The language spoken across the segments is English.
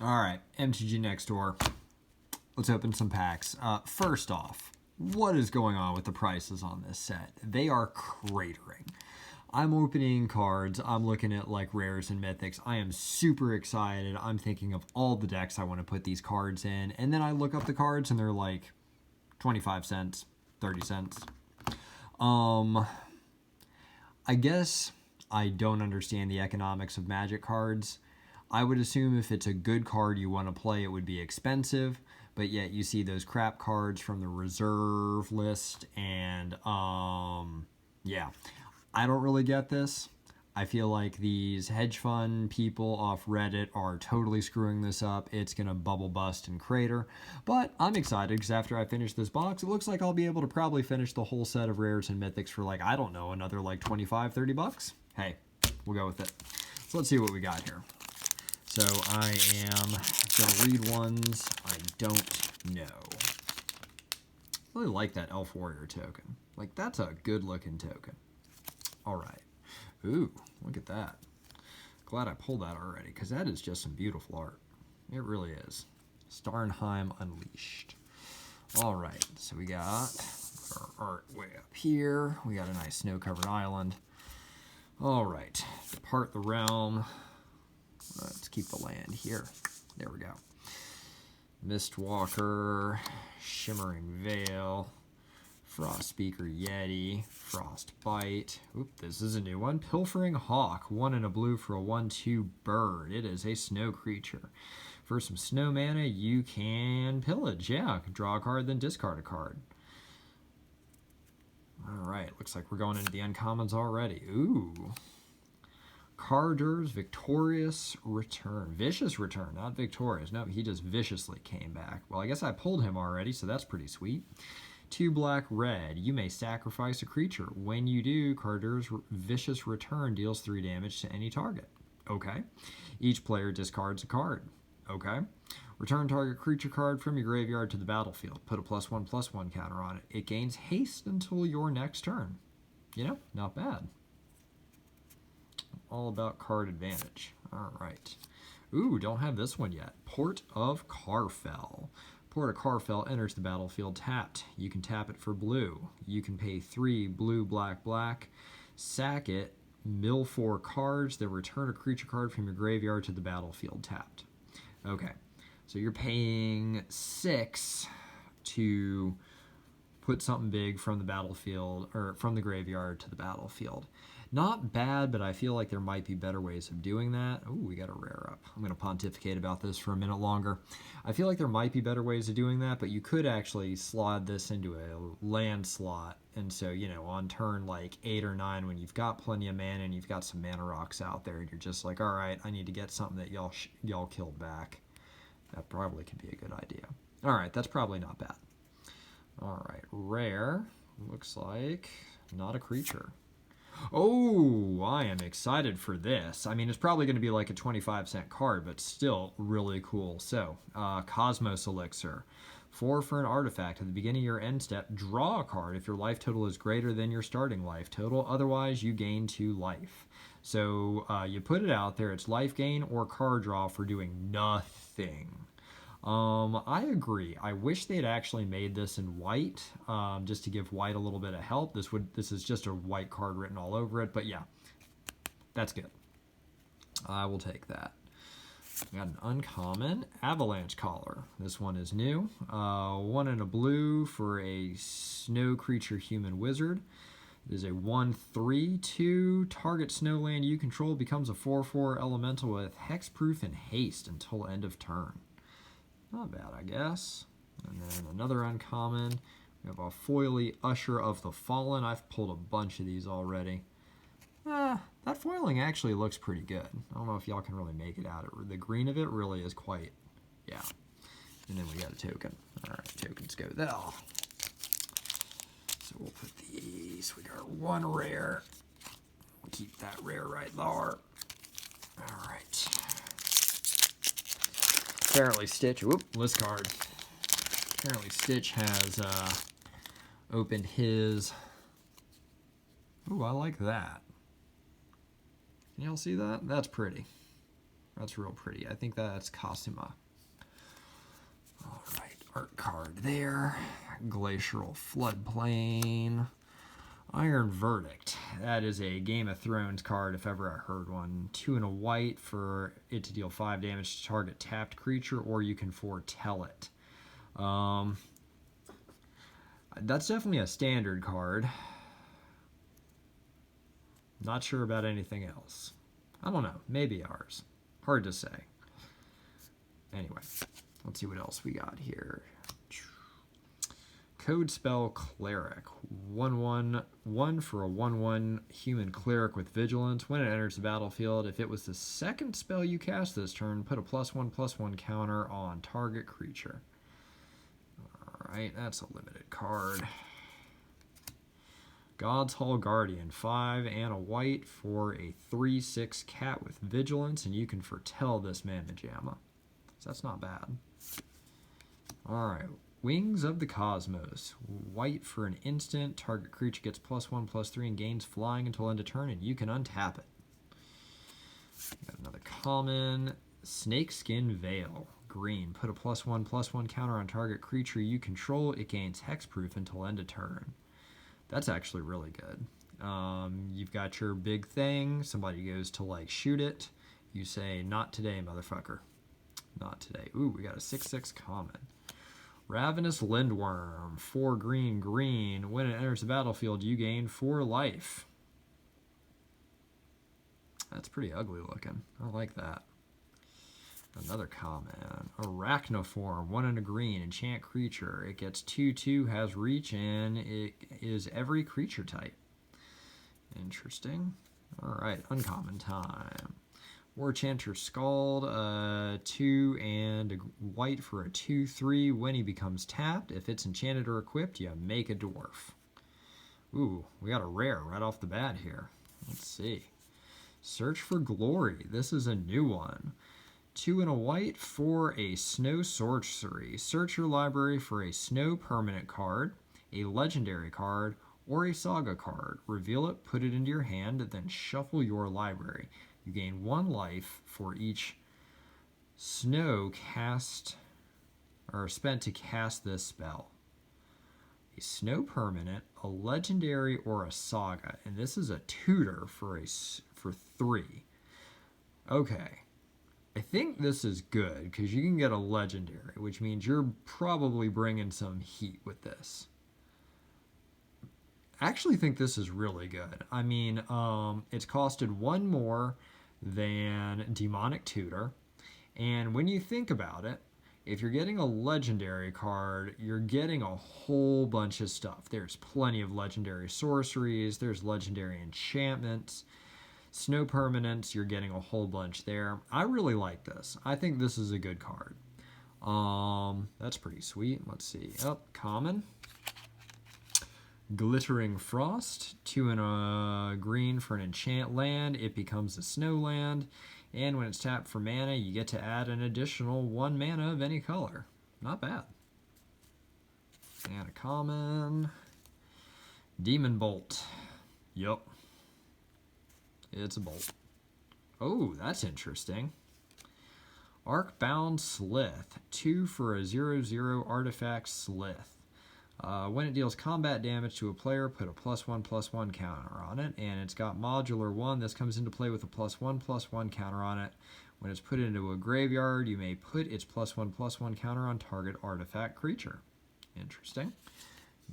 All right, MTG next door. Let's open some packs. First off, what is going on with the prices on this set? They are cratering. I'm opening cards. I'm looking at like rares and mythics. I am super excited. I'm thinking of all the decks I want to put these cards in. And then I look up the cards and they're like 25 cents, 30 cents. I guess I don't understand the economics of Magic cards. I would assume if it's a good card you want to play, it would be expensive, but yet you see those crap cards from the reserve list, and yeah, I don't really get this. I feel like these hedge fund people off Reddit are totally screwing this up. It's going to bubble bust and crater. But I'm excited because after I finish this box, it looks like I'll be able to probably finish the whole set of rares and mythics for like, I don't know, another like 25, 30 bucks. Hey, we'll go with it. So let's see what we got here. So I am going to read ones I don't know. I really like that Elf Warrior token. Like, that's a good looking token. All right. Ooh, look at that. Glad I pulled that already, because that is just some beautiful art. It really is. Starnheim Unleashed. All right, so we got our art way up here. We got a nice snow-covered island. All right, Depart the Realm. Let's keep the land here. There we go. Mistwalker, Shimmering Veil, Frostspeaker Yeti, Frostbite. Oop, this is a new one. Pilfering Hawk, 1 and a blue for a 1/2 bird. It is a snow creature. For some snow mana, you can pillage. Yeah, draw a card, then discard a card. Alright, looks like we're going into the uncommons already. Ooh. Carder's Victorious Return. Vicious Return, not victorious. No, he just viciously came back. Well, I guess I pulled him already, so that's pretty sweet. 2 black, red. You may sacrifice a creature. When you do, Carder's Vicious Return deals 3 damage to any target. Okay. Each player discards a card. Okay. Return target creature card from your graveyard to the battlefield. Put a +1/+1 counter on it. It gains haste until your next turn. You know, not bad. All about card advantage. All right. Ooh, don't have this one yet. Port of Carfell. Port of Carfell enters the battlefield tapped. You can tap it for blue. You can pay 3 blue, black, black. Sack it. Mill 4 cards. Then return a creature card from your graveyard to the battlefield tapped. Okay. So you're paying 6 to put something big from the battlefield, or from the graveyard to the battlefield. Not bad, but I feel like there might be better ways of doing that. Oh, we got a rare up. I'm going to pontificate about this for a minute longer. I feel like there might be better ways of doing that, but you could actually slot this into a land slot. And so, you know, on turn like 8 or 9, when you've got plenty of mana and you've got some mana rocks out there, and you're just like, all right, I need to get something that y'all killed back. That probably could be a good idea. All right, that's probably not bad. All right, rare. Looks like not a creature. Oh, I am excited for this. I mean, it's probably going to be like a 25-cent card, but still really cool. So, Cosmos Elixir. 4 for an artifact. At the beginning of your end step, draw a card if your life total is greater than your starting life total. Otherwise, you gain 2 life. So, you put it out there. It's life gain or card draw for doing nothing. I agree. I wish they had actually made this in white, just to give white a little bit of help. This is just a white card written all over it, but yeah, that's good. I will take that. We got an uncommon Avalanche Collar. This one is new. 1 and a blue for a snow creature human wizard. It is a 1/3/2. Target snowland you control becomes a 4/4 elemental with hexproof and haste until end of turn. Not bad, I guess. And then another uncommon. We have a Foily Usher of the Fallen. I've pulled a bunch of these already. That foiling actually looks pretty good. I don't know if y'all can really make it out. The green of it really is quite, yeah. And then we got a token. All right, tokens go there. So we'll put these. We got 1 rare. We'll keep that rare right there. All right. Apparently Stitch, whoop, list card. Apparently Stitch has opened his, ooh, I like that. Can y'all see that? That's pretty. That's real pretty. I think that's Kasuma. All right, art card there. Glacial Floodplain. Iron Verdict. That is a Game of Thrones card if ever I heard one. 2 and a white for it to deal 5 damage to target tapped creature, or you can foretell it. That's definitely a standard card. Not sure about anything else. I don't know. Maybe ours. Hard to say. Anyway, let's see what else we got here. Code Spell Cleric. 1/1 for a 1/1 human cleric with vigilance. When it enters the battlefield, if it was the second spell you cast this turn, put a +1/+1 counter on target creature. Alright, that's a limited card. God's Hall Guardian. 5 and a white for a 3/6 cat with vigilance, and you can foretell this mana jamma. So that's not bad. Alright. Wings of the Cosmos. White for an instant. Target creature gets +1/+3 and gains flying until end of turn, and you can untap it. Got another common. Snakeskin Veil. Green. Put a +1/+1 counter on target creature you control. It gains hexproof until end of turn. That's actually really good. You've got your big thing. Somebody goes to like shoot it. You say, "Not today, motherfucker." Not today. Ooh, we got a 6/6 common. Ravenous Lindworm, 4 green. When it enters the battlefield, you gain 4 life. That's pretty ugly looking. I like that. Another common. Arachnoform, 1 and a green, enchant creature. It gets 2/2, has reach, and it is every creature type. Interesting. Alright, uncommon time. Warchanter Scald, 2 and a white for a 2/3. When he becomes tapped, if it's enchanted or equipped, you make a dwarf. Ooh, we got a rare right off the bat here. Let's see. Search for Glory. This is a new one. 2 and a white for a snow sorcery. Search your library for a snow permanent card, a legendary card, or a saga card. Reveal it, put it into your hand, then shuffle your library. You gain 1 life for each snow cast or spent to cast this spell. A snow permanent, a legendary, or a saga, and this is a tutor for 3. Okay, I think this is good because you can get a legendary, which means you're probably bringing some heat with this. I actually think this is really good. I mean, it's costed 1 more than Demonic Tutor, and when you think about it, if you're getting a legendary card, you're getting a whole bunch of stuff. There's plenty of legendary sorceries, there's legendary enchantments, snow permanents, you're getting a whole bunch there. I really like this. I think this is a good card. That's pretty sweet. Let's see. Common. Glittering Frost, 2 and a green for an enchant land. It becomes a snow land, and when it's tapped for mana, you get to add an additional 1 mana of any color. Not bad. And a common. Demon Bolt. Yup. It's a bolt. Oh, that's interesting. Bound Slith, 2 for a 0/0 artifact Slith. When it deals combat damage to a player, put a +1/+1 counter on it, and it's got modular 1. This comes into play with a +1/+1 counter on it. When it's put into a graveyard, you may put its +1/+1 counter on target artifact creature. Interesting.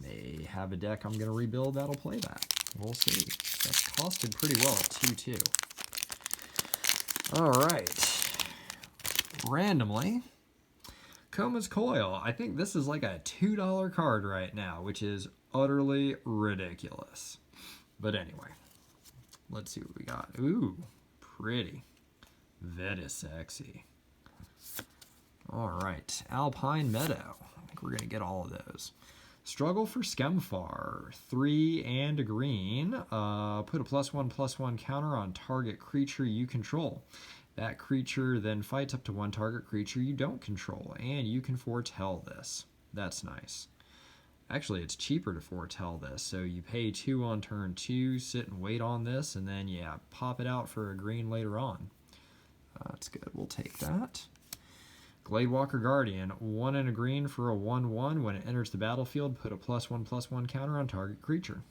May have a deck I'm going to rebuild that'll play that. We'll see. That's costed pretty well at 2/2. Alright. Randomly, Coma's Coil. I think this is like a $2 card right now, which is utterly ridiculous. But anyway, let's see what we got. Ooh, pretty. Very sexy. Alright, Alpine Meadow. I think we're going to get all of those. Struggle for Skemfar, 3 and a green. Put a +1/+1 counter on target creature you control. That creature then fights up to 1 target creature you don't control, and you can foretell this. That's nice. Actually, it's cheaper to foretell this, so you pay 2 on turn 2, sit and wait on this, and then, yeah, pop it out for a green later on. That's good. We'll take that. Gladewalker Guardian, 1 and a green for a 1/1. When it enters the battlefield, put a +1/+1 counter on target creature.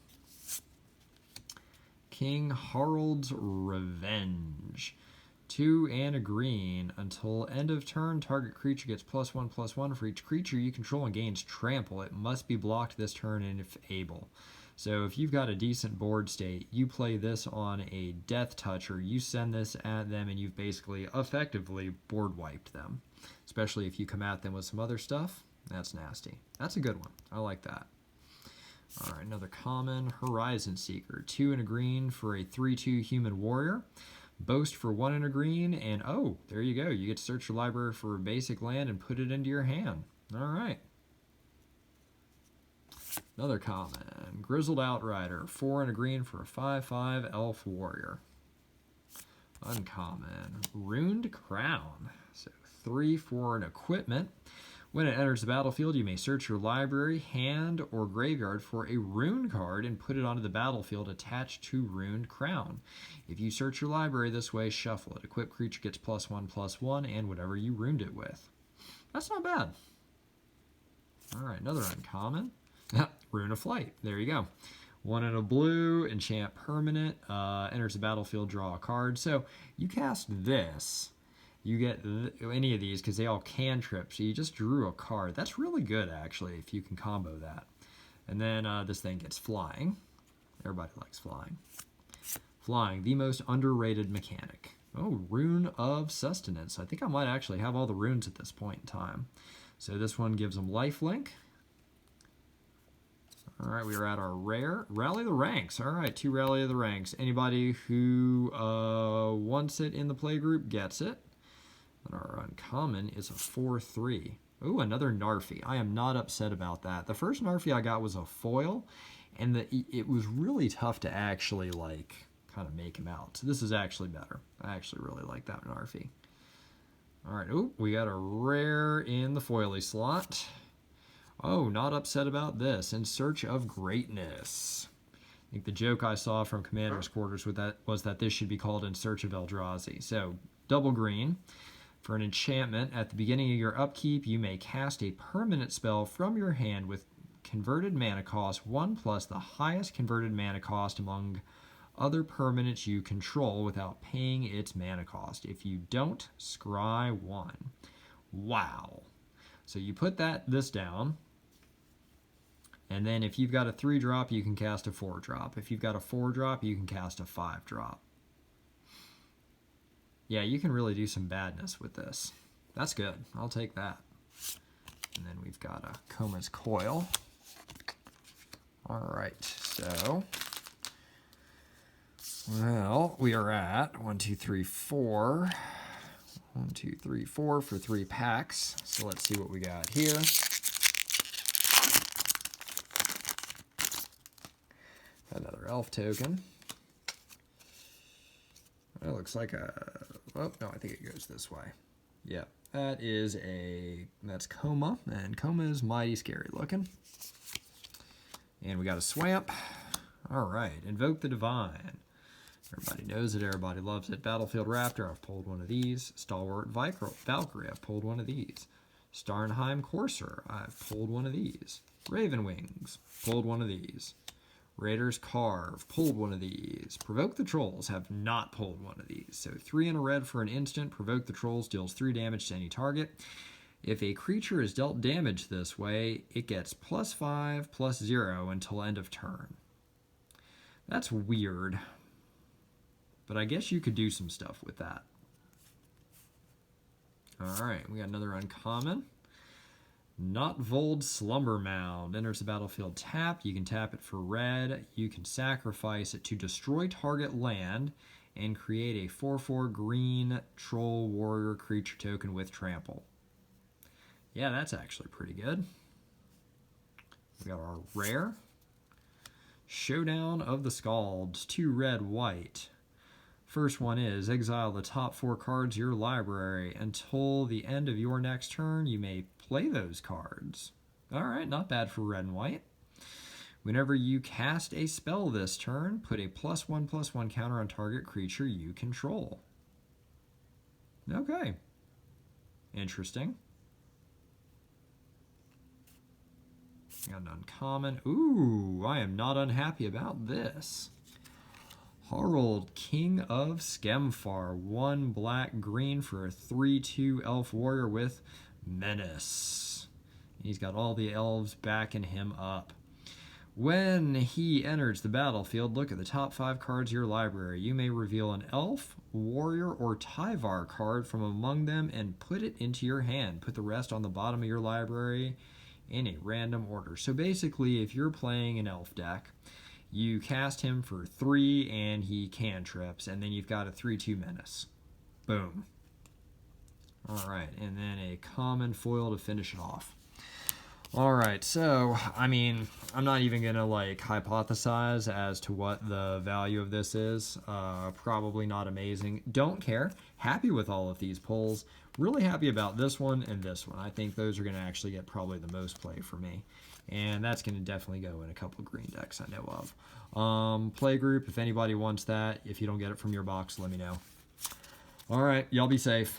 King Harald's Revenge, 2 and a green. Until end of turn, target creature gets +1/+1 for each creature you control and gains trample. It must be blocked this turn and if able. So if you've got a decent board state, you play this on a Death Toucher, you send this at them, and you've basically effectively board wiped them. Especially if you come at them with some other stuff. That's nasty. That's a good one. I like that. All right, another common, Horizon Seeker. 2 and a green for a 3/2 human warrior. Boast for 1 and a green, and oh, there you go. You get to search your library for a basic land and put it into your hand. All right. Another common, Grizzled Outrider. 4 and a green for a 5/5 elf warrior. Uncommon, Runed Crown. So 3 for an equipment. When it enters the battlefield, you may search your library, hand, or graveyard for a rune card and put it onto the battlefield attached to Runed Crown. If you search your library this way, shuffle it. Equipped creature gets +1/+1 and whatever you runed it with. That's not bad. All right, another uncommon. Rune of Flight. There you go. 1 and a blue, enchant permanent, enters the battlefield, draw a card. So you cast this. You get any of these because they all cantrip, so you just drew a card. That's really good, actually, if you can combo that. And then this thing gets flying. Everybody likes flying. Flying, the most underrated mechanic. Oh, Rune of Sustenance. I think I might actually have all the runes at this point in time. So this one gives them lifelink. All right, we are at our rare. Rally the Ranks. All right, 2 Rally of the Ranks. Anybody who wants it in the playgroup gets it. And our uncommon is a 4/3. Ooh, another Narfi. I am not upset about that. The first Narfi I got was a foil, and it was really tough to actually, like, kind of make him out. So this is actually better. I actually really like that Narfi. All right, ooh, we got a rare in the Foily slot. Oh, not upset about this. In Search of Greatness. I think the joke I saw from Commander's Quarters was that this should be called In Search of Eldrazi. So, double green. For an enchantment, at the beginning of your upkeep, you may cast a permanent spell from your hand with converted mana cost 1+ the highest converted mana cost among other permanents you control without paying its mana cost. If you don't, scry 1. Wow. So you put this down, and then if you've got a 3-drop, you can cast a 4-drop. If you've got a 4-drop, you can cast a 5-drop. Yeah, you can really do some badness with this. That's good. I'll take that. And then we've got a Koma's Coil. All right, so, well, we are at 1, 2, 3, 4. 1, 2, 3, 4 for 3 packs. So let's see what we got here. Another elf token. It looks like a, oh, no, I think it goes this way. Yeah, that's Koma, and Koma is mighty scary looking. And we got a Swamp. All right, Invoke the Divine. Everybody knows it, everybody loves it. Battlefield Raptor, I've pulled one of these. Stalwart Valkyrie, I've pulled one of these. Starnheim Courser, I've pulled one of these. Raven Wings, pulled one of these. Raider's Carve, pulled one of these. Provoke the Trolls, have not pulled one of these. So 3 and a red for an instant. Provoke the Trolls, deals 3 damage to any target. If a creature is dealt damage this way, it gets +5/+0 until end of turn. That's weird. But I guess you could do some stuff with that. Alright, we got another uncommon. Notvold Slumber Mound. Enters the battlefield tapped. You can tap it for red. You can sacrifice it to destroy target land and create a 4/4 green troll warrior creature token with trample. Yeah, that's actually pretty good. We got our rare. Showdown of the Scalds. 2 red, white. First one is exile the top 4 cards of your library. Until the end of your next turn, you may play those cards. Alright, not bad for red and white. Whenever you cast a spell this turn, put a +1/+1 counter on target creature you control. Okay. Interesting. Got an uncommon. Ooh, I am not unhappy about this. Harald, King of Skemfar. 1 black green for a 3/2 elf warrior with menace. He's got all the elves backing him up. When he enters the battlefield, look at the top 5 cards of your library. You may reveal an elf, warrior, or Tyvar card from among them and put it into your hand. Put the rest on the bottom of your library in a random order. So basically, if you're playing an elf deck, you cast him for 3 and he cantrips, and then you've got a 3/2 menace. Boom. Alright, and then a common foil to finish it off. Alright, so, I mean, I'm not even going to, like, hypothesize as to what the value of this is. Probably not amazing. Don't care. Happy with all of these pulls. Really happy about this one and this one. I think those are going to actually get probably the most play for me. And that's going to definitely go in a couple of green decks I know of. Playgroup, if anybody wants that, if you don't get it from your box, let me know. Alright, y'all be safe.